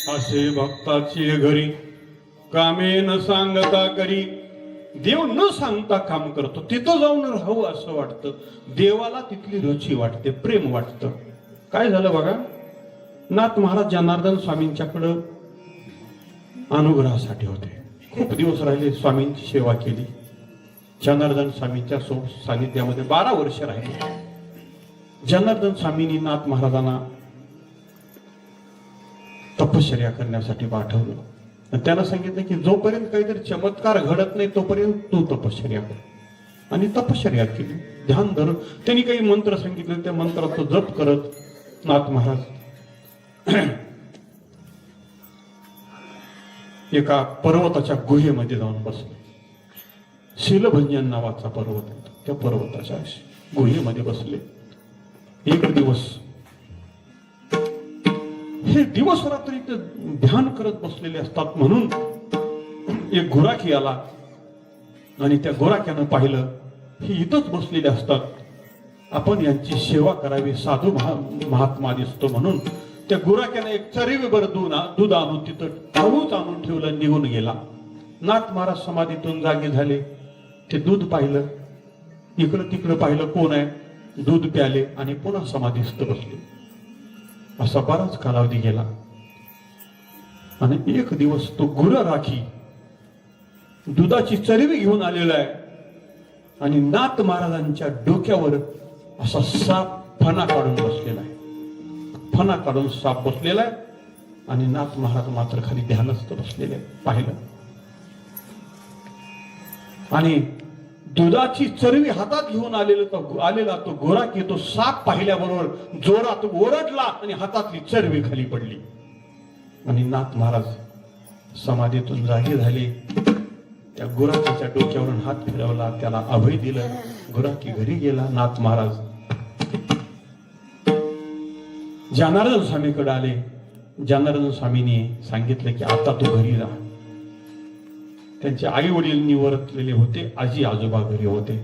असे भक्ताची घरी कामे न सांगता करी. देव न सांगता काम करतो. तिथं जाऊन राहावं असं वाटतं. देवाला तिथली रुची वाटते, प्रेम वाटतं. काय झालं बघा, नाथ महाराज जनार्दन स्वामींच्याकडं अनुग्रहासाठी होते. खूप दिवस राहिले, स्वामींची सेवा केली. जनार्दन स्वामींच्या सानिध्यामध्ये 12 वर्ष राहिले. जनार्दन स्वामींनी नाथ महाराजांना तपश्चर्या करण्यासाठी पाठवलं. त्यांना सांगितलं की जोपर्यंत काहीतरी चमत्कार घडत नाही तोपर्यंत तू तपश्चर्या कर. आणि तपश्चर्या केली, ध्यान धरून त्यांनी काही मंत्र सांगितले. त्या मंत्राचा जप करत नाथ महाराज एका पर्वताच्या गुहेमध्ये जाऊन बसले. शीलभंजन नावाचा पर्वत होता. त्या पर्वताच्या गुहेमध्ये बसले. एक दिवस हे दिवस रात्री ते ध्यान करत बसलेले असतात. म्हणून एक गुराखी आला आणि त्या गुराख्यानं पाहिलं हे इथंच बसलेले असतात, आपण यांची सेवा करावी, साधू महात्मा दिसतो. म्हणून त्या गुराख्यानं एक चरीवर दूध आणून तिथं हळूच आणून ठेवलं, निघून गेला. नाथ महाराज समाधीतून जागे झाले. ते दूध पाहिलं, इकडं तिकडं पाहिलं, कोण आहे, दूध प्याले आणि पुन्हा समाधीस्थ बसले. असा बराच कालावधी गेला आणि एक दिवस तो गुरराखी दुधाची चरबी घेऊन आलेला आहे आणि नाथ महाराजांच्या डोक्यावर असा साप फणा काढून बसलेला आहे. फणा काढून साप बसलेला आहे आणि नाथ महाराज मात्र खाली ध्यानस्थ बसलेले. पाहिलं आणि दुधाची चरबी हातात घेऊन आलेला तो गोराखी तो साप पाहिल्याबरोबर जोरात ओरडला आणि हातातली चरबी खाली पडली. आणि नाथ महाराज समाधीतून जागे झाले. त्या गुराखीच्या डोक्यावरून हात फिरवला, त्याला अभय दिलं. गुराखी घरी गेला. नाथ महाराज जनार्दन स्वामीकडे आले. जनार्दन स्वामींनी सांगितलं की आता तू घरी जा. त्यांचे आई वडील निवर्तलेले होते, आजी आजोबा घरी होते.